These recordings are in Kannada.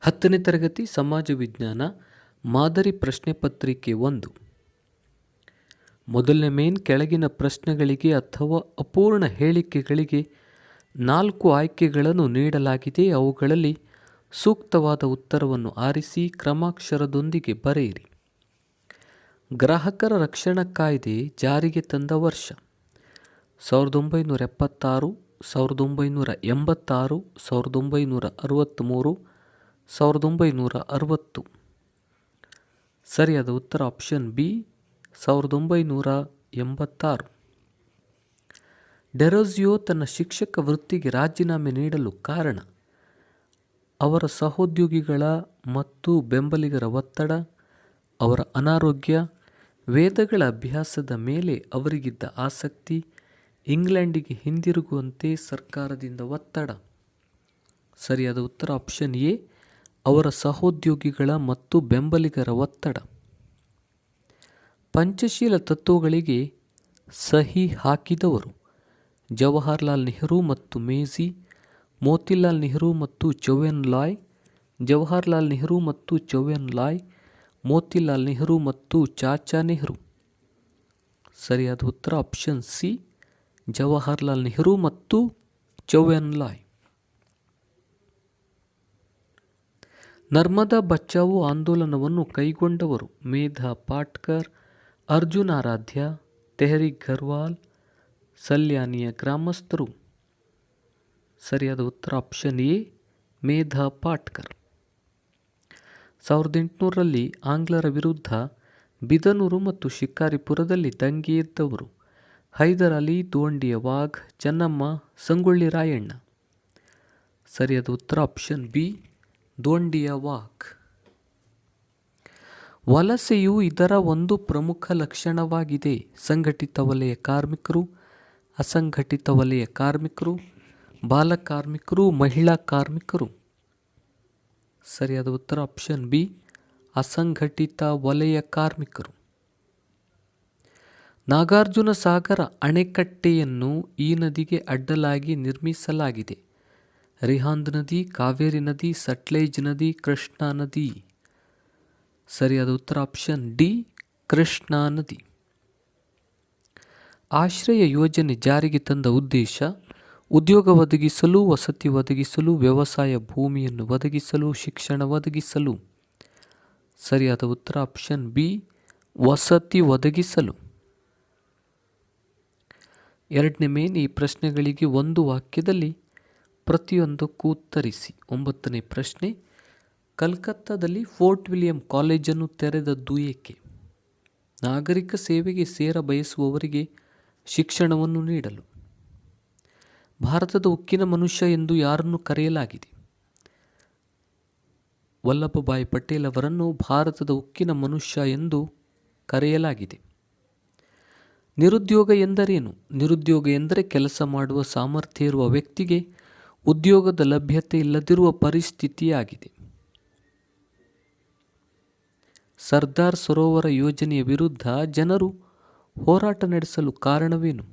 10ನೇ ತರಗತಿ ಸಮಾಜ ವಿಜ್ಞಾನ ಮಾದರಿ ಪ್ರಶ್ನೆ ಪತ್ರಿಕೆ 1. ಮೊದಲನೇ ಮೇನ್ ಕೆಳಗಿನ ಪ್ರಶ್ನೆಗಳಿಗೆ ಅಥವಾ ಅಪೂರ್ಣ ಹೇಳಿಕೆಗಳಿಗೆ 4 ಆಯ್ಕೆಗಳನ್ನು ನೀಡಲಾಗಿದೆ. ಅವುಗಳಲ್ಲಿ ಸೂಕ್ತವಾದ ಉತ್ತರವನ್ನು ಆರಿಸಿ ಕ್ರಮಾಕ್ಷರದೊಂದಿಗೆ ಬರೆಯಿರಿ. ಗ್ರಾಹಕರ ರಕ್ಷಣಾ ಕಾಯ್ದೆ ಜಾರಿಗೆ ತಂದ ವರ್ಷ 1976, 1986, 1963, 1960. ಸರಿಯಾದ ಉತ್ತರ ಆಪ್ಷನ್ ಬಿ 1986. ಡೆರೋಜಿಯೋ ತನ್ನ ಶಿಕ್ಷಕ ವೃತ್ತಿಗೆ ರಾಜೀನಾಮೆ ನೀಡಲು ಕಾರಣ ಅವರ ಸಹೋದ್ಯೋಗಿಗಳ ಮತ್ತು ಬೆಂಬಲಿಗರ ಒತ್ತಡ, ಅವರ ಅನಾರೋಗ್ಯ, ವೇದಗಳ ಅಭ್ಯಾಸದ ಮೇಲೆ ಅವರಿಗಿದ್ದ ಆಸಕ್ತಿ, ಇಂಗ್ಲೆಂಡಿಗೆ ಹಿಂದಿರುಗುವಂತೆ ಸರ್ಕಾರದಿಂದ ಒತ್ತಡ. ಸರಿಯಾದ ಉತ್ತರ ಆಪ್ಷನ್ ಎ ಅವರ ಸಹೋದ್ಯೋಗಿಗಳ ಮತ್ತು ಬೆಂಬಲಿಗರ ಒತ್ತಡ. ಪಂಚಶೀಲ ತತ್ವಗಳಿಗೆ ಸಹಿ ಹಾಕಿದವರು ಜವಾಹರ್ಲಾಲ್ ನೆಹರು ಮತ್ತು ಮೇಜಿ, ಮೋತಿಲಾಲ್ ನೆಹರು ಮತ್ತು ಚೌವ್ಯನ್ ಲಾಯ್, ಜವಾಹರ್ಲಾಲ್ ನೆಹರು ಮತ್ತು ಚೌವ್ಯನ್ ಲಾಯ್, ಮೋತಿಲಾಲ್ ನೆಹರು ಮತ್ತು ಚಾಚಾ ನೆಹರು. ಸರಿಯಾದ ಉತ್ತರ ಆಪ್ಷನ್ ಸಿ ಜವಾಹರ್ಲಾಲ್ ನೆಹರು ಮತ್ತು ಚೌವ್ಯನ್ ಲಾಯ್. ನರ್ಮದಾ ಬಚಾವೋ ಆಂದೋಲನವನ್ನು ಕೈಗೊಂಡವರು ಮೇಧಾ ಪಾಟ್ಕರ್, ಅರ್ಜುನ್ ಆರಾಧ್ಯ, ತೆಹರೀಕ್ ಗರ್ವಾಲ್, ಸಲ್ಯಾನಿಯ ಗ್ರಾಮಸ್ಥರು. ಸರಿಯಾದ ಉತ್ತರ ಆಪ್ಷನ್ ಎ ಮೇಧಾ ಪಾಟ್ಕರ್. 1800ರಲ್ಲಿ ಆಂಗ್ಲರ ವಿರುದ್ಧ ಬಿದನೂರು ಮತ್ತು ಶಿಕಾರಿಪುರದಲ್ಲಿ ದಂಗೆ ಎದ್ದವರು ಹೈದರ್ ಅಲಿ, ದೋಂಡಿಯ ವಾಘ್, ಚೆನ್ನಮ್ಮ, ಸಂಗೊಳ್ಳಿ ರಾಯಣ್ಣ. ಸರಿಯಾದ ಉತ್ತರ ಆಪ್ಷನ್ ಬಿ ದೋಂಡಿಯ ವಾಘ್. ವಲಸೆಯು ಇದರ ಒಂದು ಪ್ರಮುಖ ಲಕ್ಷಣವಾಗಿದೆ. ಸಂಘಟಿತ ವಲಯ ಕಾರ್ಮಿಕರು, ಅಸಂಘಟಿತ ವಲಯ ಕಾರ್ಮಿಕರು, ಬಾಲಕಾರ್ಮಿಕರು, ಮಹಿಳಾ ಕಾರ್ಮಿಕರು. ಸರಿಯಾದ ಉತ್ತರ ಆಪ್ಷನ್ ಬಿ ಅಸಂಘಟಿತ ವಲಯ ಕಾರ್ಮಿಕರು. ನಾಗಾರ್ಜುನ ಸಾಗರ ಅಣೆಕಟ್ಟೆಯನ್ನು ಈ ನದಿಗೆ ಅಡ್ಡಲಾಗಿ ನಿರ್ಮಿಸಲಾಗಿದೆ. ರಿಹಾಂದ್ ನದಿ, ಕಾವೇರಿ ನದಿ, ಸಟ್ಲೇಜ್ ನದಿ, ಕೃಷ್ಣಾ ನದಿ. ಸರಿಯಾದ ಉತ್ತರ ಆಪ್ಷನ್ ಡಿ ಕೃಷ್ಣಾ ನದಿ. ಆಶ್ರಯ ಯೋಜನೆ ಜಾರಿಗೆ ತಂದ ಉದ್ದೇಶ ಉದ್ಯೋಗ ಒದಗಿಸಲು, ವಸತಿ ಒದಗಿಸಲು, ವ್ಯವಸಾಯ ಭೂಮಿಯನ್ನು ಒದಗಿಸಲು, ಶಿಕ್ಷಣ ಒದಗಿಸಲು. ಸರಿಯಾದ ಉತ್ತರ ಆಪ್ಷನ್ ಬಿ ವಸತಿ ಒದಗಿಸಲು. 2ನೇ ಮೇನ್ ಈ ಪ್ರಶ್ನೆಗಳಿಗೆ ಒಂದು ವಾಕ್ಯದಲ್ಲಿ ಪ್ರತಿಯೊಂದಕ್ಕೂ ಉತ್ತರಿಸಿ. 9ನೇ ಪ್ರಶ್ನೆ, ಕಲ್ಕತ್ತಾದಲ್ಲಿ ಫೋರ್ಟ್ ವಿಲಿಯಂ ಕಾಲೇಜನ್ನು ತೆರೆದದ್ದು ಏಕೆ? ನಾಗರಿಕ ಸೇವೆಗೆ ಸೇರ ಬಯಸುವವರಿಗೆ ಶಿಕ್ಷಣವನ್ನು ನೀಡಲು. ಭಾರತದ ಉಕ್ಕಿನ ಮನುಷ್ಯ ಎಂದು ಯಾರನ್ನು ಕರೆಯಲಾಗಿದೆ? ವಲ್ಲಭಭಾಯಿ ಪಟೇಲ್ ಅವರನ್ನು ಭಾರತದ ಉಕ್ಕಿನ ಮನುಷ್ಯ ಎಂದು ಕರೆಯಲಾಗಿದೆ. ನಿರುದ್ಯೋಗ ಎಂದರೇನು? ನಿರುದ್ಯೋಗ ಎಂದರೆ ಕೆಲಸ ಮಾಡುವ ಸಾಮರ್ಥ್ಯ ಇರುವ ವ್ಯಕ್ತಿಗೆ ಉದ್ಯೋಗದ ಲಭ್ಯತೆ ಇಲ್ಲದಿರುವ ಪರಿಸ್ಥಿತಿಯಾಗಿದೆ. ಸರ್ದಾರ್ ಸರೋವರ ಯೋಜನೆಯ ವಿರುದ್ಧ ಜನರು ಹೋರಾಟ ನಡೆಸಲು ಕಾರಣವೇನು?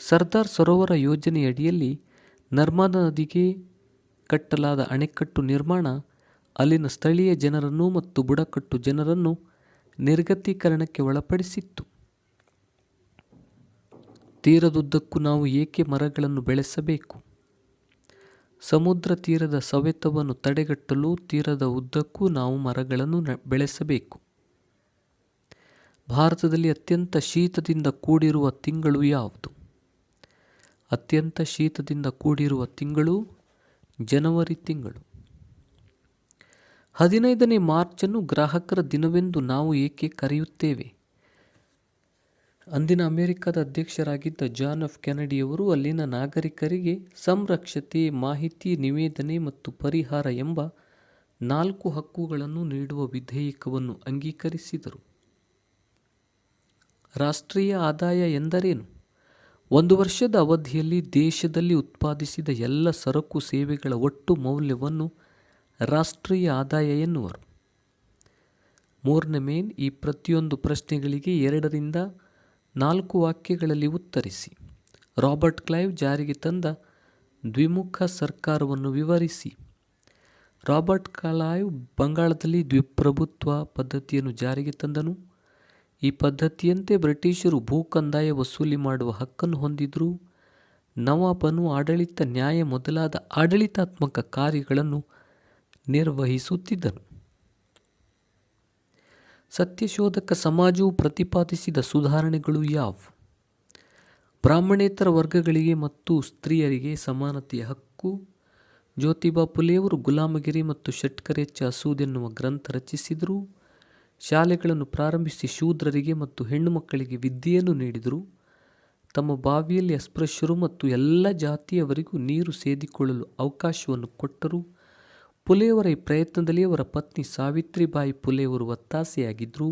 ಸರ್ದಾರ್ ಸರೋವರ ಯೋಜನೆಯಡಿಯಲ್ಲಿ ನರ್ಮದಾ ನದಿಗೆ ಕಟ್ಟಲಾದ ಅಣೆಕಟ್ಟು ನಿರ್ಮಾಣ ಅಲ್ಲಿನ ಸ್ಥಳೀಯ ಜನರನ್ನು ಮತ್ತು ಬುಡಕಟ್ಟು ಜನರನ್ನು ನಿರ್ಗತೀಕರಣಕ್ಕೆ ಒಳಪಡಿಸಿತ್ತು. ತೀರದುದ್ದಕ್ಕೂ ನಾವು ಏಕೆ ಮರಗಳನ್ನು ಬೆಳೆಸಬೇಕು? ಸಮುದ್ರ ತೀರದ ಸವೆತವನ್ನು ತಡೆಗಟ್ಟಲು ತೀರದ ಉದ್ದಕ್ಕೂ ನಾವು ಮರಗಳನ್ನು ಬೆಳೆಸಬೇಕು. ಭಾರತದಲ್ಲಿ ಅತ್ಯಂತ ಶೀತದಿಂದ ಕೂಡಿರುವ ತಿಂಗಳು ಯಾವುದು? ಅತ್ಯಂತ ಶೀತದಿಂದ ಕೂಡಿರುವ ತಿಂಗಳು ಜನವರಿ ತಿಂಗಳು. 15ನೇ ಮಾರ್ಚನ್ನು ಗ್ರಾಹಕರ ದಿನವೆಂದು ನಾವು ಏಕೆ ಕರೆಯುತ್ತೇವೆ? ಅಂದಿನ ಅಮೆರಿಕದ ಅಧ್ಯಕ್ಷರಾಗಿದ್ದ ಜಾನ್ ಎಫ್ ಕೆನಡಿಯವರು ಅಲ್ಲಿನ ನಾಗರಿಕರಿಗೆ ಸಂರಕ್ಷತೆ, ಮಾಹಿತಿ, ನಿವೇದನೆ ಮತ್ತು ಪರಿಹಾರ ಎಂಬ 4 ಹಕ್ಕುಗಳನ್ನು ನೀಡುವ ವಿಧೇಯಕವನ್ನು ಅಂಗೀಕರಿಸಿದರು. ರಾಷ್ಟ್ರೀಯ ಆದಾಯ ಎಂದರೇನು? ಒಂದು ವರ್ಷದ ಅವಧಿಯಲ್ಲಿ ದೇಶದಲ್ಲಿ ಉತ್ಪಾದಿಸಿದ ಎಲ್ಲ ಸರಕು ಸೇವೆಗಳ ಒಟ್ಟು ಮೌಲ್ಯವನ್ನು ರಾಷ್ಟ್ರೀಯ ಆದಾಯ ಎನ್ನುವರು. 3ನೇ ಮೇನ್ ಈ ಪ್ರತಿಯೊಂದು ಪ್ರಶ್ನೆಗಳಿಗೆ 2ರಿಂದ 4 ವಾಕ್ಯಗಳಲ್ಲಿ ಉತ್ತರಿಸಿ. ರಾಬರ್ಟ್ ಕ್ಲೈವ್ ಜಾರಿಗೆ ತಂದ ದ್ವಿಮುಖ ಸರ್ಕಾರವನ್ನು ವಿವರಿಸಿ. ರಾಬರ್ಟ್ ಕ್ಲೈವ್ ಬಂಗಾಳದಲ್ಲಿ ದ್ವಿಪ್ರಭುತ್ವ ಪದ್ಧತಿಯನ್ನು ಜಾರಿಗೆ ತಂದನು. ಈ ಪದ್ಧತಿಯಂತೆ ಬ್ರಿಟಿಷರು ಭೂಕಂದಾಯ ವಸೂಲಿ ಮಾಡುವ ಹಕ್ಕನ್ನು ಹೊಂದಿದ್ರು. ನವಾಬನು ಆಡಳಿತ, ನ್ಯಾಯ ಮೊದಲಾದ ಆಡಳಿತಾತ್ಮಕ ಕಾರ್ಯಗಳನ್ನು ನಿರ್ವಹಿಸುತ್ತಿದ್ದನು. ಸತ್ಯಶೋಧಕ ಸಮಾಜವು ಪ್ರತಿಪಾದಿಸಿದ ಸುಧಾರಣೆಗಳು ಯಾವುವು? ಬ್ರಾಹ್ಮಣೇತರ ವರ್ಗಗಳಿಗೆ ಮತ್ತು ಸ್ತ್ರೀಯರಿಗೆ ಸಮಾನತೆಯ ಹಕ್ಕು. ಜ್ಯೋತಿಬಾ ಫುಲೆಯವರು ಗುಲಾಮಗಿರಿ ಮತ್ತು ಷಟ್ಕರ್ಯ ಅಸೂದ್ ಎನ್ನುವ ಗ್ರಂಥ ರಚಿಸಿದರು. ಶಾಲೆಗಳನ್ನು ಪ್ರಾರಂಭಿಸಿ ಶೂದ್ರರಿಗೆ ಮತ್ತು ಹೆಣ್ಣು ಮಕ್ಕಳಿಗೆ ವಿದ್ಯೆಯನ್ನು ನೀಡಿದರು. ತಮ್ಮ ಬಾವಿಯಲ್ಲಿ ಅಸ್ಪೃಶ್ಯರು ಮತ್ತು ಎಲ್ಲ ಜಾತಿಯವರಿಗೂ ನೀರು ಸೇದಿಕೊಳ್ಳಲು ಅವಕಾಶವನ್ನು ಕೊಟ್ಟರು. ಫುಲೆಯವರ ಈ ಪ್ರಯತ್ನದಲ್ಲಿ ಅವರ ಪತ್ನಿ ಸಾವಿತ್ರಿಬಾಯಿ ಫುಲೆಯವರು ಒತ್ತಾಸೆಯಾಗಿದ್ದರು.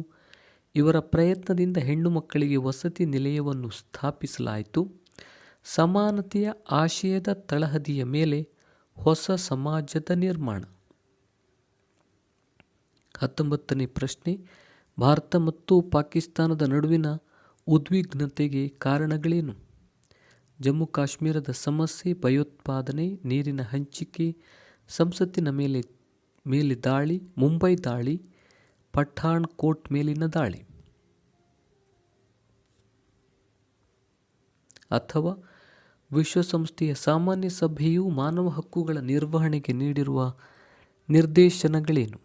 ಇವರ ಪ್ರಯತ್ನದಿಂದ ಹೆಣ್ಣು ಮಕ್ಕಳಿಗೆ ವಸತಿ ನಿಲಯವನ್ನು ಸ್ಥಾಪಿಸಲಾಯಿತು. ಸಮಾನತೆಯ ಆಶಯದ ತಳಹದಿಯ ಮೇಲೆ ಹೊಸ ಸಮಾಜದ ನಿರ್ಮಾಣ. 19ನೇ ಪ್ರಶ್ನೆ, ಭಾರತ ಮತ್ತು ಪಾಕಿಸ್ತಾನದ ನಡುವಿನ ಉದ್ವಿಗ್ನತೆಗೆ ಕಾರಣಗಳೇನು? ಜಮ್ಮು ಕಾಶ್ಮೀರದ ಸಮಸ್ಯೆ, ಭಯೋತ್ಪಾದನೆ, ನೀರಿನ ಹಂಚಿಕೆ, ಸಂಸತ್ತಿನ ಮೇಲೆ ದಾಳಿ, ಮುಂಬೈ ದಾಳಿ, ಪಠಾಣ್ ಕೋಟ್ ಮೇಲಿನ ದಾಳಿ. ಅಥವಾ ವಿಶ್ವಸಂಸ್ಥೆಯ ಸಾಮಾನ್ಯ ಸಭೆಯು ಮಾನವ ಹಕ್ಕುಗಳ ನಿರ್ವಹಣೆಗೆ ನೀಡಿರುವ ನಿರ್ದೇಶನಗಳೇನು?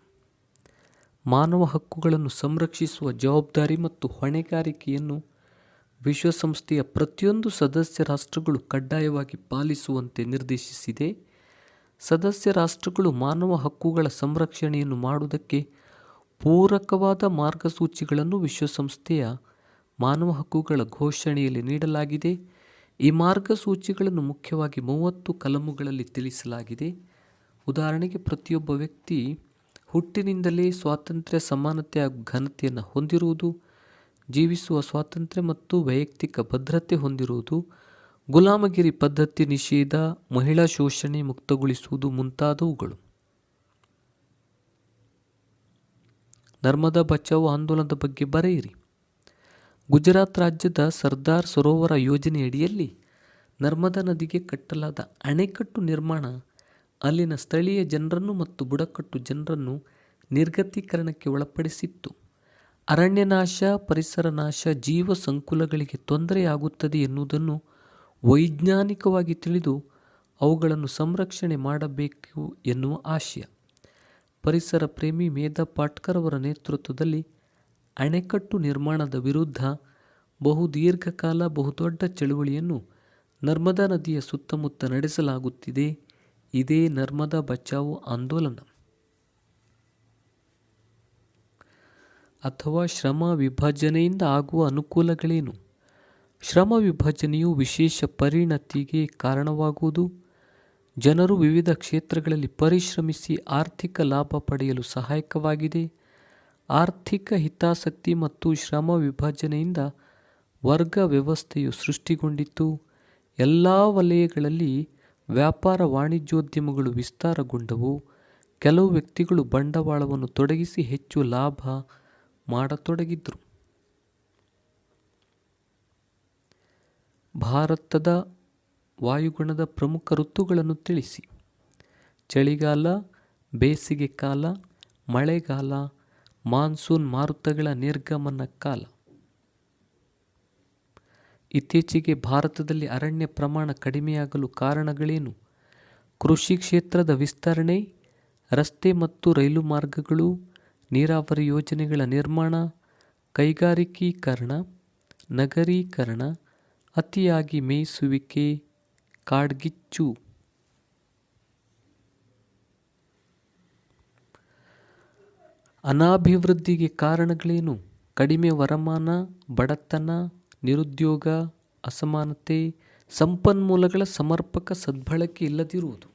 ಮಾನವ ಹಕ್ಕುಗಳನ್ನು ಸಂರಕ್ಷಿಸುವ ಜವಾಬ್ದಾರಿ ಮತ್ತು ಹೊಣೆಗಾರಿಕೆಯನ್ನು ವಿಶ್ವಸಂಸ್ಥೆಯ ಪ್ರತಿಯೊಂದು ಸದಸ್ಯ ರಾಷ್ಟ್ರಗಳು ಕಡ್ಡಾಯವಾಗಿ ಪಾಲಿಸುವಂತೆ ನಿರ್ದೇಶಿಸಿದೆ. ಸದಸ್ಯ ರಾಷ್ಟ್ರಗಳು ಮಾನವ ಹಕ್ಕುಗಳ ಸಂರಕ್ಷಣೆಯನ್ನು ಮಾಡುವುದಕ್ಕೆ ಪೂರಕವಾದ ಮಾರ್ಗಸೂಚಿಗಳನ್ನು ವಿಶ್ವಸಂಸ್ಥೆಯ ಮಾನವ ಹಕ್ಕುಗಳ ಘೋಷಣೆಯಲ್ಲಿ ನೀಡಲಾಗಿದೆ. ಈ ಮಾರ್ಗಸೂಚಿಗಳನ್ನು ಮುಖ್ಯವಾಗಿ 30 ಕಲಮುಗಳಲ್ಲಿ ತಿಳಿಸಲಾಗಿದೆ. ಉದಾಹರಣೆಗೆ, ಪ್ರತಿಯೊಬ್ಬ ವ್ಯಕ್ತಿ ಹುಟ್ಟಿನಿಂದಲೇ ಸ್ವಾತಂತ್ರ್ಯ, ಸಮಾನತೆ ಹಾಗೂ ಘನತೆಯನ್ನು ಹೊಂದಿರುವುದು, ಜೀವಿಸುವ ಸ್ವಾತಂತ್ರ್ಯ ಮತ್ತು ವೈಯಕ್ತಿಕ ಭದ್ರತೆ ಹೊಂದಿರುವುದು, ಗುಲಾಮಗಿರಿ ಪದ್ಧತಿ ನಿಷೇಧ, ಮಹಿಳಾ ಶೋಷಣೆ ಮುಕ್ತಗೊಳಿಸುವುದು ಮುಂತಾದವುಗಳು. ನರ್ಮದಾ ಬಚಾವೋ ಆಂದೋಲನದ ಬಗ್ಗೆ ಬರೆಯಿರಿ. ಗುಜರಾತ್ ರಾಜ್ಯದ ಸರ್ದಾರ್ ಸರೋವರ ಯೋಜನೆಯಡಿಯಲ್ಲಿ ನರ್ಮದಾ ನದಿಗೆ ಕಟ್ಟಲಾದ ಅಣೆಕಟ್ಟು ನಿರ್ಮಾಣ ಅಲ್ಲಿನ ಸ್ಥಳೀಯ ಜನರನ್ನು ಮತ್ತು ಬುಡಕಟ್ಟು ಜನರನ್ನು ನಿರ್ಗತೀಕರಣಕ್ಕೆ ಒಳಪಡಿಸಿತ್ತು. ಅರಣ್ಯನಾಶ, ಪರಿಸರ ನಾಶ, ಜೀವ ಸಂಕುಲಗಳಿಗೆ ತೊಂದರೆಯಾಗುತ್ತದೆ ಎನ್ನುವುದನ್ನು ವೈಜ್ಞಾನಿಕವಾಗಿ ತಿಳಿದು ಅವುಗಳನ್ನು ಸಂರಕ್ಷಣೆ ಮಾಡಬೇಕು ಎನ್ನುವ ಆಶಯ. ಪರಿಸರ ಪ್ರೇಮಿ ಮೇಧಾ ಪಾಟ್ಕರ್ ಅವರ ನೇತೃತ್ವದಲ್ಲಿ ಅಣೆಕಟ್ಟು ನಿರ್ಮಾಣದ ವಿರುದ್ಧ ಬಹುದೀರ್ಘಕಾಲ ಬಹುದೊಡ್ಡ ಚಳುವಳಿಯನ್ನು ನರ್ಮದಾ ನದಿಯ ಸುತ್ತಮುತ್ತ ನಡೆಸಲಾಗುತ್ತಿದೆ. ಇದೇ ನರ್ಮದಾ ಬಚಾವೋ ಆಂದೋಲನ. ಅಥವಾ ಶ್ರಮ ವಿಭಜನೆಯಿಂದ ಆಗುವ ಅನುಕೂಲಗಳೇನು? ಶ್ರಮ ವಿಭಜನೆಯು ವಿಶೇಷ ಪರಿಣತಿಗೆ ಕಾರಣವಾಗುವುದು. ಜನರು ವಿವಿಧ ಕ್ಷೇತ್ರಗಳಲ್ಲಿ ಪರಿಶ್ರಮಿಸಿ ಆರ್ಥಿಕ ಲಾಭ ಪಡೆಯಲು ಸಹಾಯಕವಾಗಿದೆ. ಆರ್ಥಿಕ ಹಿತಾಸಕ್ತಿ ಮತ್ತು ಶ್ರಮ ವಿಭಜನೆಯಿಂದ ವರ್ಗ ವ್ಯವಸ್ಥೆಯು ಸೃಷ್ಟಿಗೊಂಡಿತು. ಎಲ್ಲ ವಲಯಗಳಲ್ಲಿ ವ್ಯಾಪಾರ ವಾಣಿಜ್ಯೋದ್ಯಮಗಳು ವಿಸ್ತಾರಗೊಂಡವು. ಕೆಲವು ವ್ಯಕ್ತಿಗಳು ಬಂಡವಾಳವನ್ನು ತೊಡಗಿಸಿ ಹೆಚ್ಚು ಲಾಭ ಮಾಡತೊಡಗಿದ್ರು. ಭಾರತದ ವಾಯುಗುಣದ ಪ್ರಮುಖ ಋತುಗಳನ್ನು ತಿಳಿಸಿ. ಚಳಿಗಾಲ, ಬೇಸಿಗೆ ಕಾಲ, ಮಳೆಗಾಲ, ಮಾನ್ಸೂನ್ ಮಾರುತಗಳ ನಿರ್ಗಮನ ಕಾಲ. ಇತ್ತೀಚೆಗೆ ಭಾರತದಲ್ಲಿ ಅರಣ್ಯ ಪ್ರಮಾಣ ಕಡಿಮೆಯಾಗಲು ಕಾರಣಗಳೇನು? ಕೃಷಿ ಕ್ಷೇತ್ರದ ವಿಸ್ತರಣೆ, ರಸ್ತೆ ಮತ್ತು ರೈಲು ಮಾರ್ಗಗಳು, ನೀರಾವರಿ ಯೋಜನೆಗಳ ನಿರ್ಮಾಣ, ಕೈಗಾರಿಕೀಕರಣ, ನಗರೀಕರಣ, ಅತಿಯಾಗಿ ಮೇಯಿಸುವಿಕೆ, ಕಾಡ್ಗಿಚ್ಚು. ಅನಾಭಿವೃದ್ಧಿಗೆ ಕಾರಣಗಳೇನು? ಕಡಿಮೆ ವರಮಾನ, ಬಡತನ, ನಿರುದ್ಯೋಗ, ಅಸಮಾನತೆ, ಸಂಪನ್ಮೂಲಗಳ ಸಮರ್ಪಕ ಸದ್ಬಳಕೆ ಇಲ್ಲದಿರುವುದು.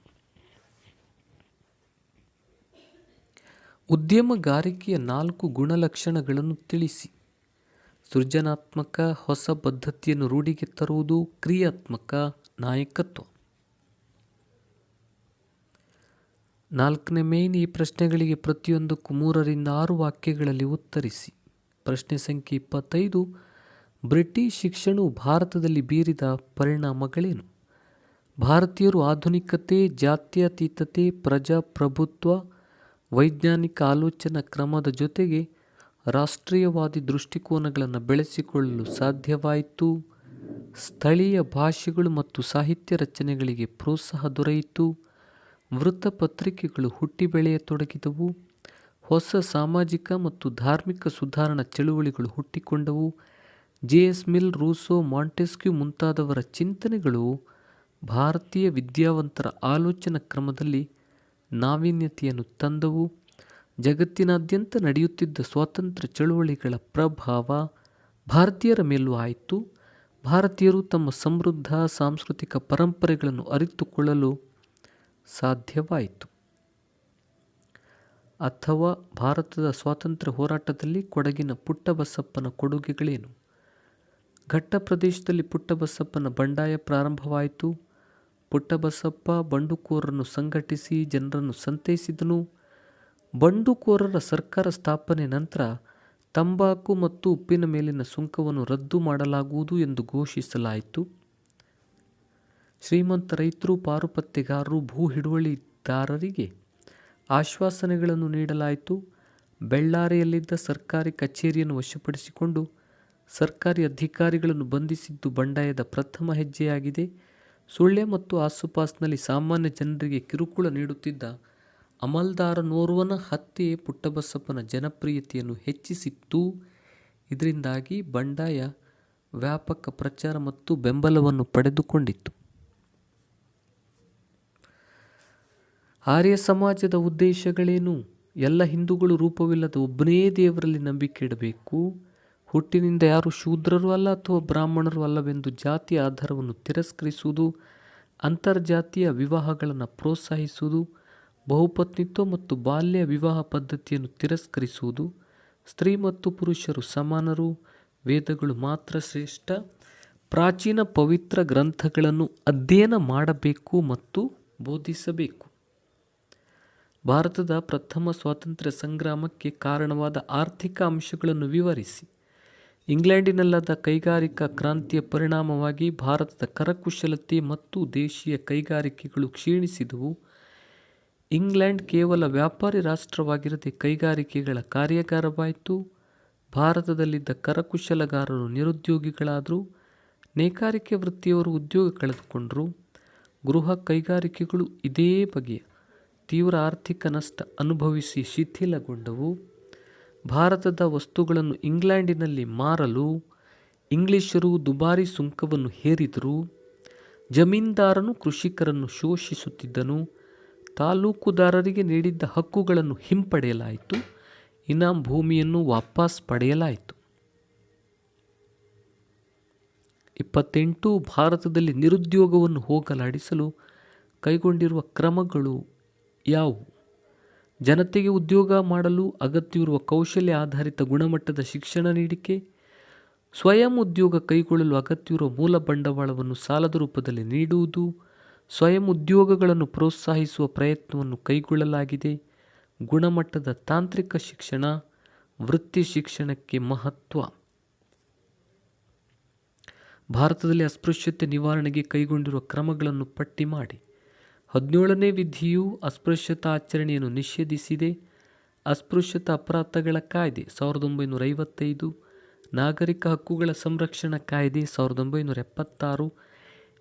ಉದ್ಯಮಗಾರಿಕೆಯ 4 ಗುಣಲಕ್ಷಣಗಳನ್ನು ತಿಳಿಸಿ. ಸೃಜನಾತ್ಮಕ, ಹೊಸ ಪದ್ಧತಿಯನ್ನು ರೂಢಿಗೆ ತರುವುದು, ಕ್ರಿಯಾತ್ಮಕ, ನಾಯಕತ್ವ. 4ನೇ ಮೇನ್. ಈ ಪ್ರಶ್ನೆಗಳಿಗೆ ಪ್ರತಿಯೊಂದಕ್ಕೂ 3 ರಿಂದ 6 ವಾಕ್ಯಗಳಲ್ಲಿ ಉತ್ತರಿಸಿ. ಪ್ರಶ್ನೆ ಸಂಖ್ಯೆ 25. ಬ್ರಿಟಿಷ್ ಶಿಕ್ಷಣವು ಭಾರತದಲ್ಲಿ ಬೀರಿದ ಪರಿಣಾಮಗಳೇನು? ಭಾರತೀಯರು ಆಧುನಿಕತೆ, ಜಾತ್ಯತೀತತೆ, ಪ್ರಜಾಪ್ರಭುತ್ವ, ವೈಜ್ಞಾನಿಕ ಆಲೋಚನಾ ಕ್ರಮದ ಜೊತೆಗೆ ರಾಷ್ಟ್ರೀಯವಾದಿ ದೃಷ್ಟಿಕೋನಗಳನ್ನು ಬೆಳೆಸಿಕೊಳ್ಳಲು ಸಾಧ್ಯವಾಯಿತು. ಸ್ಥಳೀಯ ಭಾಷೆಗಳು ಮತ್ತು ಸಾಹಿತ್ಯ ರಚನೆಗಳಿಗೆ ಪ್ರೋತ್ಸಾಹ ದೊರೆಯಿತು. ವೃತ್ತಪತ್ರಿಕೆಗಳು ಹುಟ್ಟಿ ಬೆಳೆಯತೊಡಗಿದವು. ಹೊಸ ಸಾಮಾಜಿಕ ಮತ್ತು ಧಾರ್ಮಿಕ ಸುಧಾರಣಾ ಚಳುವಳಿಗಳು ಹುಟ್ಟಿಕೊಂಡವು. ಜೆ.ಎಸ್. ಮಿಲ್, ರೂಸೋ, ಮಾಂಟೆಸ್ಕ್ಯೂ ಮುಂತಾದವರ ಚಿಂತನೆಗಳು ಭಾರತೀಯ ವಿದ್ಯಾವಂತರ ಆಲೋಚನಾ ಕ್ರಮದಲ್ಲಿ ನಾವೀನ್ಯತೆಯನ್ನು ತಂದವು. ಜಗತ್ತಿನಾದ್ಯಂತ ನಡೆಯುತ್ತಿದ್ದ ಸ್ವಾತಂತ್ರ್ಯ ಚಳುವಳಿಗಳ ಪ್ರಭಾವ ಭಾರತೀಯರ ಮೇಲೂ ಆಯಿತು. ಭಾರತೀಯರು ತಮ್ಮ ಸಮೃದ್ಧ ಸಾಂಸ್ಕೃತಿಕ ಪರಂಪರೆಗಳನ್ನು ಅರಿತುಕೊಳ್ಳಲು ಸಾಧ್ಯವಾಯಿತು. ಅಥವಾ ಭಾರತದ ಸ್ವಾತಂತ್ರ್ಯ ಹೋರಾಟದಲ್ಲಿ ಕೊಡಗಿನ ಪುಟ್ಟಬಸಪ್ಪನ ಕೊಡುಗೆಗಳೇನು? ಘಟ್ಟ ಪ್ರದೇಶದಲ್ಲಿ ಪುಟ್ಟಬಸಪ್ಪನ ಬಂಡಾಯ ಪ್ರಾರಂಭವಾಯಿತು. ಪುಟ್ಟಬಸಪ್ಪ ಬಂಡುಕೋರರನ್ನು ಸಂಘಟಿಸಿ ಜನರನ್ನು ಸಂತೈಸಿದನು. ಬಂಡುಕೋರರ ಸರ್ಕಾರ ಸ್ಥಾಪನೆ ನಂತರ ತಂಬಾಕು ಮತ್ತು ಉಪ್ಪಿನ ಮೇಲಿನ ಸುಂಕವನ್ನು ರದ್ದು ಮಾಡಲಾಗುವುದು ಎಂದು ಘೋಷಿಸಲಾಯಿತು. ಶ್ರೀಮಂತ ರೈತರು, ಪಾರುಪತ್ಯಗಾರರು, ಭೂ ಹಿಡುವಳಿದಾರರಿಗೆ ಆಶ್ವಾಸನೆಗಳನ್ನು ನೀಡಲಾಯಿತು. ಬೆಳ್ಳಾರಿಯಲ್ಲಿದ್ದ ಸರ್ಕಾರಿ ಕಚೇರಿಯನ್ನು ವಶಪಡಿಸಿಕೊಂಡು ಸರ್ಕಾರಿ ಅಧಿಕಾರಿಗಳನ್ನು ಬಂಧಿಸಿದ್ದು ಬಂಡಾಯದ ಪ್ರಥಮ ಹೆಜ್ಜೆಯಾಗಿದೆ. ಸುಳ್ಯ ಮತ್ತು ಆಸುಪಾಸಿನಲ್ಲಿ ಸಾಮಾನ್ಯ ಜನರಿಗೆ ಕಿರುಕುಳ ನೀಡುತ್ತಿದ್ದ ಅಮಲ್ದಾರನೋರ್ವನ ಹತ್ಯೆ ಪುಟ್ಟಬಸಪ್ಪನ ಜನಪ್ರಿಯತೆಯನ್ನು ಹೆಚ್ಚಿಸಿತ್ತು. ಇದರಿಂದಾಗಿ ಬಂಡಾಯ ವ್ಯಾಪಕ ಪ್ರಚಾರ ಮತ್ತು ಬೆಂಬಲವನ್ನು ಪಡೆದುಕೊಂಡಿತು. ಆರ್ಯ ಸಮಾಜದ ಉದ್ದೇಶಗಳೇನು? ಎಲ್ಲ ಹಿಂದೂಗಳು ರೂಪವಿಲ್ಲದ ಒಬ್ಬನೇ ದೇವರಲ್ಲಿ ನಂಬಿಕೆ ಇಡಬೇಕು. ಹುಟ್ಟಿನಿಂದ ಯಾರು ಶೂದ್ರರು ಅಲ್ಲ ಅಥವಾ ಬ್ರಾಹ್ಮಣರು ಅಲ್ಲವೆಂದು ಜಾತಿಯ ಆಧಾರವನ್ನು ತಿರಸ್ಕರಿಸುವುದು, ಅಂತರ್ಜಾತೀಯ ವಿವಾಹಗಳನ್ನು ಪ್ರೋತ್ಸಾಹಿಸುವುದು, ಬಹುಪತ್ನಿತ್ವ ಮತ್ತು ಬಾಲ್ಯ ವಿವಾಹ ಪದ್ಧತಿಯನ್ನು ತಿರಸ್ಕರಿಸುವುದು, ಸ್ತ್ರೀ ಮತ್ತು ಪುರುಷರು ಸಮಾನರು, ವೇದಗಳು ಮಾತ್ರ ಶ್ರೇಷ್ಠ, ಪ್ರಾಚೀನ ಪವಿತ್ರ ಗ್ರಂಥಗಳನ್ನು ಅಧ್ಯಯನ ಮಾಡಬೇಕು ಮತ್ತು ಬೋಧಿಸಬೇಕು. ಭಾರತದ ಪ್ರಥಮ ಸ್ವಾತಂತ್ರ್ಯ ಸಂಗ್ರಾಮಕ್ಕೆ ಕಾರಣವಾದ ಆರ್ಥಿಕ ಅಂಶಗಳನ್ನು ವಿವರಿಸಿ. ಇಂಗ್ಲೆಂಡಿನಲ್ಲಾದ ಕೈಗಾರಿಕಾ ಕ್ರಾಂತಿಯ ಪರಿಣಾಮವಾಗಿ ಭಾರತದ ಕರಕುಶಲತೆ ಮತ್ತು ದೇಶೀಯ ಕೈಗಾರಿಕೆಗಳು ಕ್ಷೀಣಿಸಿದವು. ಇಂಗ್ಲೆಂಡ್ ಕೇವಲ ವ್ಯಾಪಾರಿ ರಾಷ್ಟ್ರವಾಗಿರದೆ ಕೈಗಾರಿಕೆಗಳ ಕಾರ್ಯಾಗಾರವಾಯಿತು. ಭಾರತದಲ್ಲಿದ್ದ ಕರಕುಶಲಗಾರರು ನಿರುದ್ಯೋಗಿಗಳಾದರು. ನೇಕಾರಿಕೆ ವೃತ್ತಿಯವರು ಉದ್ಯೋಗ ಕಳೆದುಕೊಂಡರು. ಗೃಹ ಕೈಗಾರಿಕೆಗಳು ಇದೇ ಬಗೆಯ ತೀವ್ರ ಆರ್ಥಿಕ ನಷ್ಟ ಅನುಭವಿಸಿ ಶಿಥಿಲಗೊಂಡವು. ಭಾರತದ ವಸ್ತುಗಳನ್ನು ಇಂಗ್ಲೆಂಡಿನಲ್ಲಿ ಮಾರಲು ಇಂಗ್ಲಿಷರು ದುಬಾರಿ ಸುಂಕವನ್ನು ಹೇರಿದರು. ಜಮೀನ್ದಾರನು ಕೃಷಿಕರನ್ನು ಶೋಷಿಸುತ್ತಿದ್ದನು. ತಾಲೂಕುದಾರರಿಗೆ ನೀಡಿದ್ದ ಹಕ್ಕುಗಳನ್ನು ಹಿಂಪಡೆಯಲಾಯಿತು. ಇನಾಮ್ ಭೂಮಿಯನ್ನು ವಾಪಸ್ ಪಡೆಯಲಾಯಿತು. 28 ಭಾರತದಲ್ಲಿ ನಿರುದ್ಯೋಗವನ್ನು ಹೋಗಲಾಡಿಸಲು ಕೈಗೊಂಡಿರುವ ಕ್ರಮಗಳು ಯಾವುವು? ಜನತೆಗೆ ಉದ್ಯೋಗ ಮಾಡಲು ಅಗತ್ಯವಿರುವ ಕೌಶಲ್ಯ ಆಧಾರಿತ ಗುಣಮಟ್ಟದ ಶಿಕ್ಷಣ ನೀಡಿಕೆ, ಸ್ವಯಂ ಉದ್ಯೋಗ ಕೈಗೊಳ್ಳಲು ಅಗತ್ಯವಿರುವ ಮೂಲ ಬಂಡವಾಳವನ್ನು ಸಾಲದ ರೂಪದಲ್ಲಿ ನೀಡುವುದು, ಸ್ವಯಂ ಉದ್ಯೋಗಗಳನ್ನು ಪ್ರೋತ್ಸಾಹಿಸುವ ಪ್ರಯತ್ನವನ್ನು ಕೈಗೊಳ್ಳಲಾಗಿದೆ. ಗುಣಮಟ್ಟದ ತಾಂತ್ರಿಕ ಶಿಕ್ಷಣ, ವೃತ್ತಿ ಶಿಕ್ಷಣಕ್ಕೆ ಮಹತ್ವ. ಭಾರತದಲ್ಲಿ ಅಸ್ಪೃಶ್ಯತೆ ನಿವಾರಣೆಗೆ ಕೈಗೊಂಡಿರುವ ಕ್ರಮಗಳನ್ನು ಪಟ್ಟಿ ಮಾಡಿ. 17ನೇ ವಿಧಿಯು ಅಸ್ಪೃಶ್ಯತಾ ಆಚರಣೆಯನ್ನು ನಿಷೇಧಿಸಿದೆ. ಅಸ್ಪೃಶ್ಯತಾ ಅಪರಾಧಗಳ ಕಾಯ್ದೆ 1955, ನಾಗರಿಕ ಹಕ್ಕುಗಳ ಸಂರಕ್ಷಣಾ ಕಾಯ್ದೆ 1976.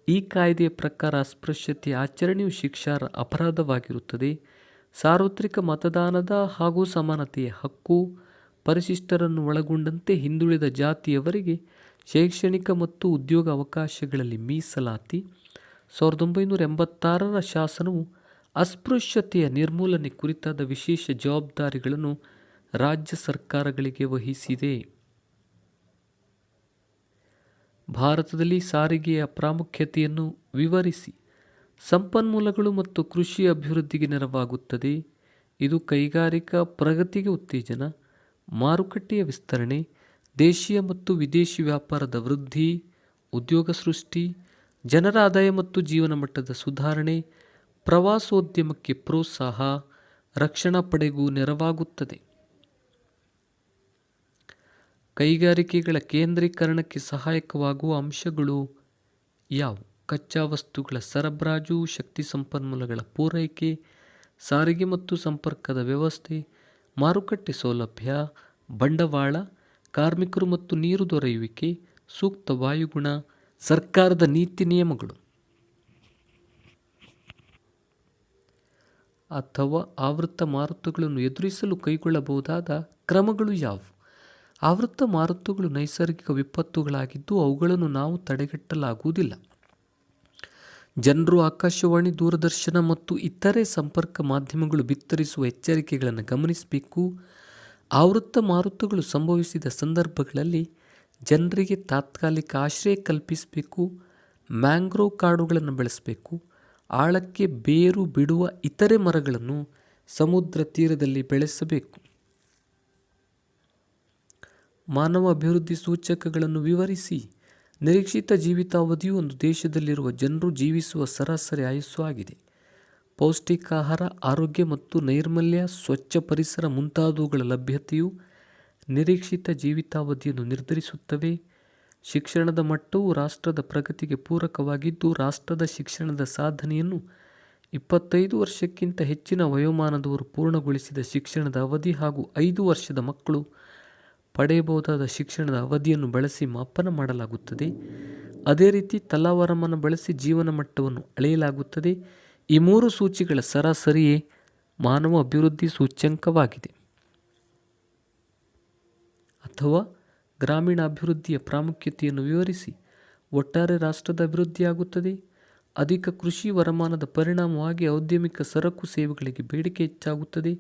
ಈ ಕಾಯ್ದೆಯ ಪ್ರಕಾರ ಅಸ್ಪೃಶ್ಯತೆಯ ಆಚರಣೆಯು ಶಿಕ್ಷಾರ್ಹ ಅಪರಾಧವಾಗಿರುತ್ತದೆ. ಸಾರ್ವತ್ರಿಕ ಮತದಾನದ ಹಾಗೂ ಸಮಾನತೆಯ ಹಕ್ಕು, ಪರಿಶಿಷ್ಟರನ್ನು ಒಳಗೊಂಡಂತೆ ಹಿಂದುಳಿದ ಜಾತಿಯವರಿಗೆ ಶೈಕ್ಷಣಿಕ ಮತ್ತು ಉದ್ಯೋಗ ಅವಕಾಶಗಳಲ್ಲಿ ಮೀಸಲಾತಿ. 1986ರ ಶಾಸನವು ಅಸ್ಪೃಶ್ಯತೆಯ ನಿರ್ಮೂಲನೆ ಕುರಿತಾದ ವಿಶೇಷ ಜವಾಬ್ದಾರಿಗಳನ್ನು ರಾಜ್ಯ ಸರ್ಕಾರಗಳಿಗೆ ವಹಿಸಿದೆ. ಭಾರತದಲ್ಲಿ ಸಾರಿಗೆಯ ಪ್ರಾಮುಖ್ಯತೆಯನ್ನು ವಿವರಿಸಿ. ಸಂಪನ್ಮೂಲಗಳು ಮತ್ತು ಕೃಷಿ ಅಭಿವೃದ್ಧಿಗೆ ನೆರವಾಗುತ್ತದೆ. ಇದು ಕೈಗಾರಿಕಾ ಪ್ರಗತಿಗೆ ಉತ್ತೇಜನ, ಮಾರುಕಟ್ಟೆಯ ವಿಸ್ತರಣೆ, ದೇಶೀಯ ಮತ್ತು ವಿದೇಶಿ ವ್ಯಾಪಾರದ ವೃದ್ಧಿ, ಉದ್ಯೋಗ ಸೃಷ್ಟಿ, ಜನರ ಆದಾಯ ಮತ್ತು ಜೀವನ ಮಟ್ಟದ ಸುಧಾರಣೆ, ಪ್ರವಾಸೋದ್ಯಮಕ್ಕೆ ಪ್ರೋತ್ಸಾಹ, ರಕ್ಷಣಾ ಪಡೆಗೂ ನೆರವಾಗುತ್ತದೆ. ಕೈಗಾರಿಕೆಗಳ ಕೇಂದ್ರೀಕರಣಕ್ಕೆ ಸಹಾಯಕವಾಗುವ ಅಂಶಗಳು ಯಾವುವು? ಕಚ್ಚಾ ವಸ್ತುಗಳ ಸರಬರಾಜು, ಶಕ್ತಿ ಸಂಪನ್ಮೂಲಗಳ ಪೂರೈಕೆ, ಸಾರಿಗೆ ಮತ್ತು ಸಂಪರ್ಕದ ವ್ಯವಸ್ಥೆ, ಮಾರುಕಟ್ಟೆ ಸೌಲಭ್ಯ, ಬಂಡವಾಳ, ಕಾರ್ಮಿಕರು ಮತ್ತು ನೀರು ದೊರೆಯುವಿಕೆ, ಸೂಕ್ತ ವಾಯುಗುಣ, ಸರ್ಕಾರದ ನೀತಿ ನಿಯಮಗಳು ಅಥವಾ ಆವೃತ್ತ ಮಾರುತಗಳನ್ನು ಎದುರಿಸಲು ಕೈಗೊಳ್ಳಬಹುದಾದ ಕ್ರಮಗಳು ಯಾವುವು? ಆವೃತ್ತ ಮಾರುತಗಳು ನೈಸರ್ಗಿಕ ವಿಪತ್ತುಗಳಾಗಿದ್ದು ಅವುಗಳನ್ನು ನಾವು ತಡೆಗಟ್ಟಲಾಗುವುದಿಲ್ಲ. ಜನರು ಆಕಾಶವಾಣಿ, ದೂರದರ್ಶನ ಮತ್ತು ಇತರೆ ಸಂಪರ್ಕ ಮಾಧ್ಯಮಗಳು ಬಿತ್ತರಿಸುವ ಎಚ್ಚರಿಕೆಗಳನ್ನು ಗಮನಿಸಬೇಕು. ಆವೃತ್ತ ಮಾರುತಗಳು ಸಂಭವಿಸಿದ ಸಂದರ್ಭಗಳಲ್ಲಿ ಜನರಿಗೆ ತಾತ್ಕಾಲಿಕ ಆಶ್ರಯ ಕಲ್ಪಿಸಬೇಕು. ಮ್ಯಾಂಗ್ರೋವ್ ಕಾಡುಗಳನ್ನು ಬೆಳೆಸಬೇಕು. ಆಳಕ್ಕೆ ಬೇರು ಬಿಡುವ ಇತರೆ ಮರಗಳನ್ನು ಸಮುದ್ರ ತೀರದಲ್ಲಿ ಬೆಳೆಸಬೇಕು. ಮಾನವ ಅಭಿವೃದ್ಧಿ ಸೂಚಕಗಳನ್ನು ವಿವರಿಸಿ. ನಿರೀಕ್ಷಿತ ಜೀವಿತಾವಧಿಯು ಒಂದು ದೇಶದಲ್ಲಿರುವ ಜನರು ಜೀವಿಸುವ ಸರಾಸರಿ ಆಯುಸ್ಸು ಆಗಿದೆ. ಪೌಷ್ಟಿಕಾಹಾರ, ಆರೋಗ್ಯ ಮತ್ತು ನೈರ್ಮಲ್ಯ, ಸ್ವಚ್ಛ ಪರಿಸರ ಮುಂತಾದವುಗಳ ಲಭ್ಯತೆಯು ನಿರೀಕ್ಷಿತ ಜೀವಿತಾವಧಿಯನ್ನು ನಿರ್ಧರಿಸುತ್ತವೆ. ಶಿಕ್ಷಣದ ಮಟ್ಟವು ರಾಷ್ಟ್ರದ ಪ್ರಗತಿಗೆ ಪೂರಕವಾಗಿದ್ದು ರಾಷ್ಟ್ರದ ಶಿಕ್ಷಣದ ಸಾಧನೆಯನ್ನು 25 ವರ್ಷಕ್ಕಿಂತ ಹೆಚ್ಚಿನ ವಯೋಮಾನದವರು ಪೂರ್ಣಗೊಳಿಸಿದ ಶಿಕ್ಷಣದ ಅವಧಿ ಹಾಗೂ 5 ವರ್ಷದ ಮಕ್ಕಳು ಪಡೆಯಬಹುದಾದ ಶಿಕ್ಷಣದ ಅವಧಿಯನ್ನು ಬಳಸಿ ಮಾಪನ ಮಾಡಲಾಗುತ್ತದೆ. ಅದೇ ರೀತಿ ತಲಾವರಮಾನ ಬಳಸಿ ಜೀವನ ಮಟ್ಟವನ್ನು ಅಳೆಯಲಾಗುತ್ತದೆ. ಈ 3 ಸೂಚಿಗಳ ಸರಾಸರಿಯೇ ಮಾನವ ಅಭಿವೃದ್ಧಿ ಸೂಚ್ಯಂಕವಾಗಿದೆ. ಅಥವಾ ಗ್ರಾಮೀಣ ಅಭಿವೃದ್ಧಿಯ ಪ್ರಾಮುಖ್ಯತೆಯನ್ನು ವಿವರಿಸಿ. ಒಟ್ಟಾರೆ ರಾಷ್ಟ್ರದ ಅಭಿವೃದ್ಧಿಯಾಗುತ್ತದೆ. ಅಧಿಕ ಕೃಷಿ ವರಮಾನದ ಪರಿಣಾಮವಾಗಿ ಔದ್ಯಮಿಕ ಸರಕು ಸೇವೆಗಳಿಗೆ ಬೇಡಿಕೆ ಹೆಚ್ಚಾಗುತ್ತದೆ.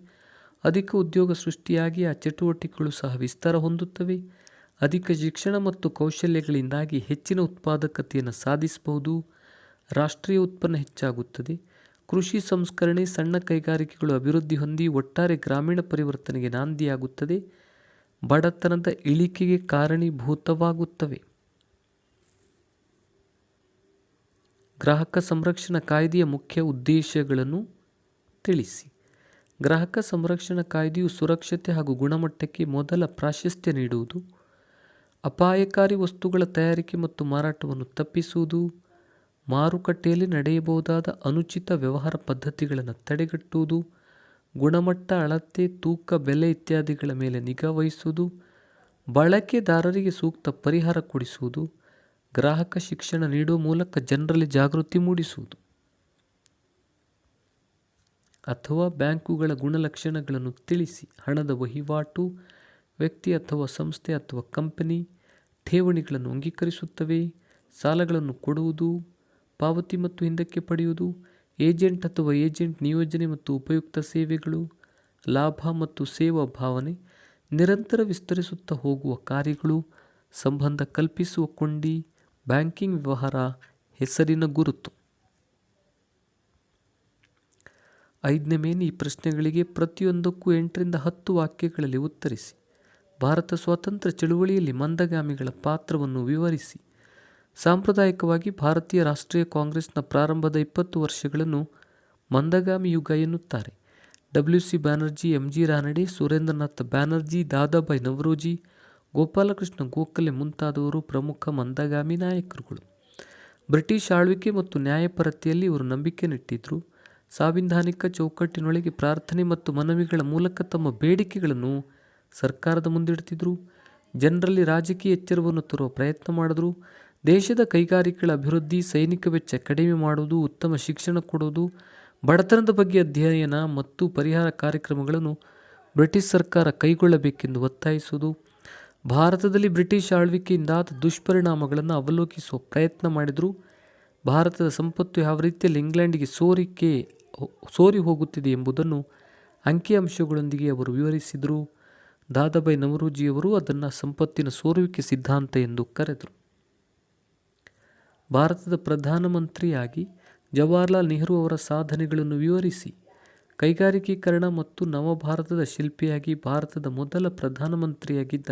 ಅಧಿಕ ಉದ್ಯೋಗ ಸೃಷ್ಟಿಯಾಗಿ ಆ ಚಟುವಟಿಕೆಗಳು ಸಹ ವಿಸ್ತಾರ ಹೊಂದುತ್ತವೆ. ಅಧಿಕ ಶಿಕ್ಷಣ ಮತ್ತು ಕೌಶಲ್ಯಗಳಿಂದಾಗಿ ಹೆಚ್ಚಿನ ಉತ್ಪಾದಕತೆಯನ್ನು ಸಾಧಿಸಬಹುದು. ರಾಷ್ಟ್ರೀಯ ಉತ್ಪನ್ನ ಹೆಚ್ಚಾಗುತ್ತದೆ. ಕೃಷಿ ಸಂಸ್ಕರಣೆ, ಸಣ್ಣ ಕೈಗಾರಿಕೆಗಳು ಅಭಿವೃದ್ಧಿ ಹೊಂದಿ ಒಟ್ಟಾರೆ ಗ್ರಾಮೀಣ ಪರಿವರ್ತನೆಗೆ ನಾಂದಿಯಾಗುತ್ತದೆ. ಬಡತನದ ಇಳಿಕೆಗೆ ಕಾರಣೀಭೂತವಾಗುತ್ತವೆ. ಗ್ರಾಹಕ ಸಂರಕ್ಷಣಾ ಕಾಯ್ದೆಯ ಮುಖ್ಯ ಉದ್ದೇಶಗಳನ್ನು ತಿಳಿಸಿ. ಗ್ರಾಹಕ ಸಂರಕ್ಷಣಾ ಕಾಯ್ದೆಯು ಸುರಕ್ಷತೆ ಹಾಗೂ ಗುಣಮಟ್ಟಕ್ಕೆ ಮೊದಲ ಪ್ರಾಶಸ್ತ್ಯ ನೀಡುವುದು, ಅಪಾಯಕಾರಿ ವಸ್ತುಗಳ ತಯಾರಿಕೆ ಮತ್ತು ಮಾರಾಟವನ್ನು ತಪ್ಪಿಸುವುದು, ಮಾರುಕಟ್ಟೆಯಲ್ಲಿ ನಡೆಯಬಹುದಾದ ಅನುಚಿತ ವ್ಯವಹಾರ ಪದ್ಧತಿಗಳನ್ನು ತಡೆಗಟ್ಟುವುದು, ಗುಣಮಟ್ಟ, ಅಳತೆ, ತೂಕ, ಬೆಲೆ ಇತ್ಯಾದಿಗಳ ಮೇಲೆ ನಿಗಾ ವಹಿಸುವುದು, ಬಳಕೆದಾರರಿಗೆ ಸೂಕ್ತ ಪರಿಹಾರ ಕೊಡಿಸುವುದು, ಗ್ರಾಹಕ ಶಿಕ್ಷಣ ನೀಡುವ ಮೂಲಕ ಜನರಲ್ಲಿ ಜಾಗೃತಿ ಮೂಡಿಸುವುದು. ಅಥವಾ ಬ್ಯಾಂಕುಗಳ ಗುಣಲಕ್ಷಣಗಳನ್ನು ತಿಳಿಸಿ. ಹಣದ ವಹಿವಾಟು, ವ್ಯಕ್ತಿ ಅಥವಾ ಸಂಸ್ಥೆ ಅಥವಾ ಕಂಪನಿ ಠೇವಣಿಗಳನ್ನು ಅಂಗೀಕರಿಸುತ್ತವೆ. ಸಾಲಗಳನ್ನು ಕೊಡುವುದು, ಪಾವತಿ ಮತ್ತು ಹಿಂದಕ್ಕೆ ಪಡೆಯುವುದು, ಏಜೆಂಟ್ ಅಥವಾ ಏಜೆಂಟ್ ನಿಯೋಜನೆ ಮತ್ತು ಉಪಯುಕ್ತ ಸೇವೆಗಳು, ಲಾಭ ಮತ್ತು ಸೇವಾ ಭಾವನೆ, ನಿರಂತರ ವಿಸ್ತರಿಸುತ್ತಾ ಹೋಗುವ ಕಾರ್ಯಗಳು, ಸಂಬಂಧ ಕಲ್ಪಿಸುವ ಕೊಂಡಿ, ಬ್ಯಾಂಕಿಂಗ್ ವ್ಯವಹಾರ, ಹೆಸರಿನ ಗುರುತು. 5ನೇ ಮೇನ್ ಈ ಪ್ರಶ್ನೆಗಳಿಗೆ ಪ್ರತಿಯೊಂದಕ್ಕೂ 8ರಿಂದ 10 ವಾಕ್ಯಗಳಲ್ಲಿ ಉತ್ತರಿಸಿ. ಭಾರತ ಸ್ವಾತಂತ್ರ್ಯ ಚಳುವಳಿಯಲ್ಲಿ ಮಂದಗಾಮಿಗಳ ಪಾತ್ರವನ್ನು ವಿವರಿಸಿ. ಸಾಂಪ್ರದಾಯಿಕವಾಗಿ ಭಾರತೀಯ ರಾಷ್ಟ್ರೀಯ ಕಾಂಗ್ರೆಸ್ನ ಪ್ರಾರಂಭದ 20 ವರ್ಷಗಳನ್ನು ಮಂದಗಾಮಿ ಯುಗ ಎನ್ನುತ್ತಾರೆ. WC ಬ್ಯಾನರ್ಜಿ, MG ರಾನಡೆ, ಸುರೇಂದ್ರನಾಥ್ ಬ್ಯಾನರ್ಜಿ, ದಾದಾಬಾಯಿ ನವರೋಜಿ, ಗೋಪಾಲಕೃಷ್ಣ ಗೋಖಲೆ ಮುಂತಾದವರು ಪ್ರಮುಖ ಮಂದಗಾಮಿ ನಾಯಕರುಗಳು. ಬ್ರಿಟಿಷ್ ಆಳ್ವಿಕೆ ಮತ್ತು ನ್ಯಾಯಪರತೆಯಲ್ಲಿ ಇವರು ನಂಬಿಕೆ ನೆಟ್ಟಿದ್ರು. ಸಾಂವಿಧಾನಿಕ ಚೌಕಟ್ಟಿನೊಳಗೆ ಪ್ರಾರ್ಥನೆ ಮತ್ತು ಮನವಿಗಳ ಮೂಲಕ ತಮ್ಮ ಬೇಡಿಕೆಗಳನ್ನು ಸರ್ಕಾರದ ಮುಂದಿಡ್ತಿದ್ರು. ಜನರಲ್ಲಿ ರಾಜಕೀಯ ಎಚ್ಚರವನ್ನು ತರುವ ಪ್ರಯತ್ನ ಮಾಡಿದ್ರು. ದೇಶದ ಕೈಗಾರಿಕೆಗಳ ಅಭಿವೃದ್ಧಿ, ಸೈನಿಕ ವೆಚ್ಚ ಕಡಿಮೆ ಮಾಡುವುದು, ಉತ್ತಮ ಶಿಕ್ಷಣ ಕೊಡುವುದು, ಬಡತನದ ಬಗ್ಗೆ ಅಧ್ಯಯನ ಮತ್ತು ಪರಿಹಾರ ಕಾರ್ಯಕ್ರಮಗಳನ್ನು ಬ್ರಿಟಿಷ್ ಸರ್ಕಾರ ಕೈಗೊಳ್ಳಬೇಕೆಂದು ಒತ್ತಾಯಿಸುವುದು, ಭಾರತದಲ್ಲಿ ಬ್ರಿಟಿಷ್ ಆಳ್ವಿಕೆಯಿಂದಾದ ದುಷ್ಪರಿಣಾಮಗಳನ್ನು ಅವಲೋಕಿಸುವ ಪ್ರಯತ್ನ ಮಾಡಿದರು. ಭಾರತದ ಸಂಪತ್ತು ಯಾವ ರೀತಿಯಲ್ಲಿ ಇಂಗ್ಲೆಂಡಿಗೆ ಸೋರಿ ಹೋಗುತ್ತಿದೆ ಎಂಬುದನ್ನು ಅಂಕಿಅಂಶಗಳೊಂದಿಗೆ ಅವರು ವಿವರಿಸಿದರು. ದಾದಾಬಾಯಿ ನವರೋಜಿಯವರು ಅದನ್ನು ಸಂಪತ್ತಿನ ಸೋರುವಿಕೆ ಸಿದ್ಧಾಂತ ಎಂದು ಕರೆದರು. ಭಾರತದ ಪ್ರಧಾನಮಂತ್ರಿಯಾಗಿ ಜವಾಹರ್ಲಾಲ್ ನೆಹರು ಅವರ ಸಾಧನೆಗಳನ್ನು ವಿವರಿಸಿ. ಕೈಗಾರಿಕೀಕರಣ ಮತ್ತು ನವಭಾರತದ ಶಿಲ್ಪಿಯಾಗಿ ಭಾರತದ ಮೊದಲ ಪ್ರಧಾನಮಂತ್ರಿಯಾಗಿದ್ದ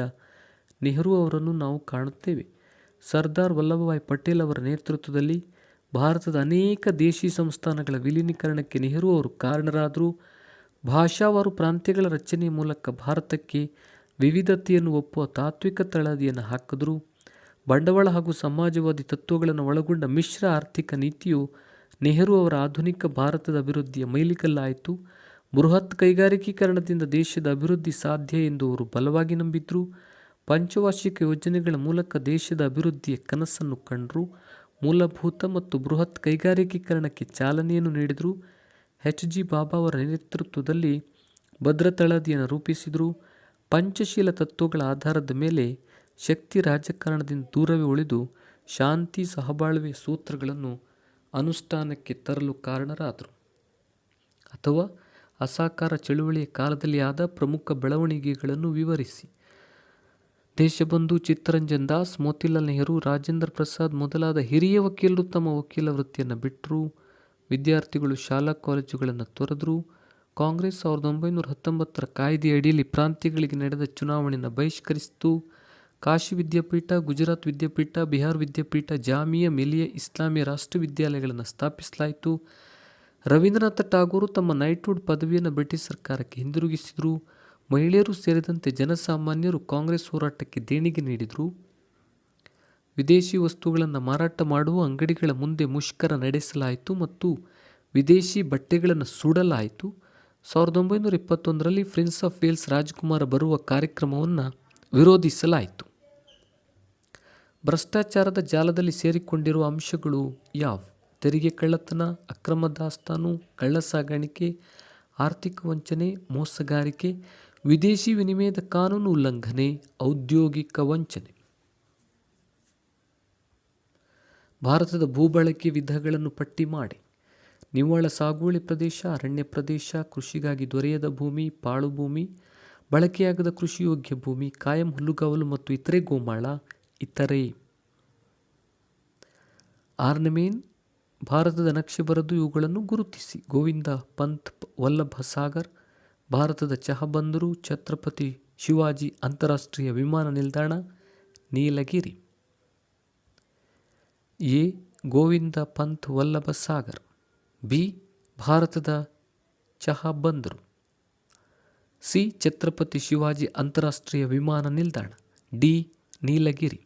ನೆಹರು ಅವರನ್ನು ನಾವು ಕಾಣುತ್ತೇವೆ. ಸರ್ದಾರ್ ವಲ್ಲಭಭಾಯ್ ಪಟೇಲ್ ಅವರ ನೇತೃತ್ವದಲ್ಲಿ ಭಾರತದ ಅನೇಕ ದೇಶಿ ಸಂಸ್ಥಾನಗಳ ವಿಲೀನೀಕರಣಕ್ಕೆ ನೆಹರು ಅವರು ಕಾರಣರಾದರು. ಭಾಷಾವಾರು ಪ್ರಾಂತ್ಯಗಳ ರಚನೆಯ ಮೂಲಕ ಭಾರತಕ್ಕೆ ವಿವಿಧತೆಯನ್ನು ಒಪ್ಪುವ ತಾತ್ವಿಕ ತಳಹದಿಯನ್ನು ಹಾಕಿದರು. ಬಂಡವಾಳ ಹಾಗೂ ಸಮಾಜವಾದಿ ತತ್ವಗಳನ್ನು ಒಳಗೊಂಡ ಮಿಶ್ರ ಆರ್ಥಿಕ ನೀತಿಯು ನೆಹರು ಅವರ ಆಧುನಿಕ ಭಾರತದ ಅಭಿವೃದ್ಧಿಯ ಮೈಲಿಗಲ್ಲಾಯಿತು. ಬೃಹತ್ ಕೈಗಾರಿಕೀಕರಣದಿಂದ ದೇಶದ ಅಭಿವೃದ್ಧಿ ಸಾಧ್ಯ ಎಂದು ಅವರು ಬಲವಾಗಿ ನಂಬಿದ್ರು. ಪಂಚವಾರ್ಷಿಕ ಯೋಜನೆಗಳ ಮೂಲಕ ದೇಶದ ಅಭಿವೃದ್ಧಿಯ ಕನಸನ್ನು ಕಂಡರು. ಮೂಲಭೂತ ಮತ್ತು ಬೃಹತ್ ಕೈಗಾರಿಕೀಕರಣಕ್ಕೆ ಚಾಲನೆಯನ್ನು ನೀಡಿದರು. ಎಚ್.ಜಿ. ಬಾಬಾ ಅವರ ನೇತೃತ್ವದಲ್ಲಿ ಭದ್ರತಳದಿಯನ್ನು ರೂಪಿಸಿದರು. ಪಂಚಶೀಲ ತತ್ವಗಳ ಆಧಾರದ ಮೇಲೆ ಶಕ್ತಿ ರಾಜಕಾರಣದಿಂದ ದೂರವೇ ಉಳಿದು ಶಾಂತಿ ಸಹಬಾಳ್ವೆಯ ಸೂತ್ರಗಳನ್ನು ಅನುಷ್ಠಾನಕ್ಕೆ ತರಲು ಕಾರಣರಾದರು. ಅಥವಾ ಅಸಹಕಾರ ಚಳುವಳಿಯ ಕಾಲದಲ್ಲಿ ಆದ ಪ್ರಮುಖ ಬೆಳವಣಿಗೆಗಳನ್ನು ವಿವರಿಸಿ. ದೇಶಬಂಧು ಚಿತ್ತರಂಜನ್ ದಾಸ್, ಮೋತಿಲಾಲ್ ನೆಹರು, ರಾಜೇಂದ್ರ ಪ್ರಸಾದ್ ಮೊದಲಾದ ಹಿರಿಯ ವಕೀಲರು ತಮ್ಮ ವಕೀಲ ವೃತ್ತಿಯನ್ನು ಬಿಟ್ಟರು. ವಿದ್ಯಾರ್ಥಿಗಳು ಶಾಲಾ ಕಾಲೇಜುಗಳನ್ನು ತೊರೆದರು. ಕಾಂಗ್ರೆಸ್ 1919ರ ಕಾಯ್ದೆಯ ಅಡಿಯಲ್ಲಿ ಪ್ರಾಂತ್ಯಗಳಿಗೆ ನಡೆದ ಚುನಾವಣೆಯನ್ನು ಬಹಿಷ್ಕರಿಸಿತು. ಕಾಶಿ ವಿದ್ಯಾಪೀಠ, ಗುಜರಾತ್ ವಿದ್ಯಾಪೀಠ, ಬಿಹಾರ್ ವಿದ್ಯಾಪೀಠ, ಜಾಮಿಯಾ ಮಿಲಿಯಾ ಇಸ್ಲಾಮಿಯಾ ರಾಷ್ಟ್ರವಿದ್ಯಾಲಯಗಳನ್ನು ಸ್ಥಾಪಿಸಲಾಯಿತು. ರವೀಂದ್ರನಾಥ ಟಾಗೋರು ತಮ್ಮ ನೈಟ್ಹುಡ್ ಪದವಿಯನ್ನು ಬ್ರಿಟಿಷ್ ಸರ್ಕಾರಕ್ಕೆ ಹಿಂದಿರುಗಿಸಿದರು. ಮಹಿಳೆಯರು ಸೇರಿದಂತೆ ಜನಸಾಮಾನ್ಯರು ಕಾಂಗ್ರೆಸ್ ಹೋರಾಟಕ್ಕೆ ದೇಣಿಗೆ ನೀಡಿದರು. ವಿದೇಶಿ ವಸ್ತುಗಳನ್ನು ಮಾರಾಟ ಮಾಡುವ ಅಂಗಡಿಗಳ ಮುಂದೆ ಮುಷ್ಕರ ನಡೆಸಲಾಯಿತು ಮತ್ತು ವಿದೇಶಿ ಬಟ್ಟೆಗಳನ್ನು ಸುಡಲಾಯಿತು. 1921ರಲ್ಲಿ ಪ್ರಿನ್ಸ್ ಆಫ್ ವೇಲ್ಸ್ ರಾಜಕುಮಾರ ಬರುವ ಕಾರ್ಯಕ್ರಮವನ್ನು ವಿರೋಧಿಸಲಾಯಿತು. ಭ್ರಷ್ಟಾಚಾರದ ಜಾಲದಲ್ಲಿ ಸೇರಿಕೊಂಡಿರುವ ಅಂಶಗಳು ಯಾವುವು? ತೆರಿಗೆ ಕಳ್ಳತನ, ಅಕ್ರಮ ದಾಸ್ತಾನು, ಕಳ್ಳಸಾಗಾಣಿಕೆ, ಆರ್ಥಿಕ ವಂಚನೆ, ಮೋಸಗಾರಿಕೆ, ವಿದೇಶಿ ವಿನಿಮಯದ ಕಾನೂನು ಉಲ್ಲಂಘನೆ, ಔದ್ಯೋಗಿಕ ವಂಚನೆ. ಭಾರತದ ಭೂಬಳಕೆ ವಿಧಗಳನ್ನು ಪಟ್ಟಿ ಮಾಡಿ. ನಿವ್ವಳ ಸಾಗುವಳಿ ಪ್ರದೇಶ, ಅರಣ್ಯ ಪ್ರದೇಶ, ಕೃಷಿಗಾಗಿ ದೊರೆಯದ ಭೂಮಿ, ಪಾಳು ಭೂಮಿ, ಬಳಕೆಯಾಗದ ಕೃಷಿಯೋಗ್ಯ ಭೂಮಿ, ಕಾಯಂ ಹುಲ್ಲುಗಾವಲು ಮತ್ತು ಇತರೆ ಗೋಮಾಳ. ಇತರೆ. ಆರ್ನಮೇನ್ ಭಾರತದ ನಕ್ಷೆ ಬರೆದು ಇವುಗಳನ್ನು ಗುರುತಿಸಿ. ಗೋವಿಂದ ಪಂತ್ ವಲ್ಲಭ ಸಾಗರ್ ಭಾರತದ ಚಹಾ ಬಂದರು. ಛತ್ರಪತಿ ಶಿವಾಜಿ ಅಂತಾರಾಷ್ಟ್ರೀಯ ವಿಮಾನ ನಿಲ್ದಾಣ ನೀಲಗಿರಿ. ಎ. ಗೋವಿಂದ ಪಂತ್ ವಲ್ಲಭ ಸಾಗರ್. ಬಿ. ಭಾರತದ ಚಹಾ ಬಂದರು. ಸಿ. ಛತ್ರಪತಿ ಶಿವಾಜಿ ಅಂತಾರಾಷ್ಟ್ರೀಯ ವಿಮಾನ ನಿಲ್ದಾಣ. ಡಿ. ನೀಲಗಿರಿ.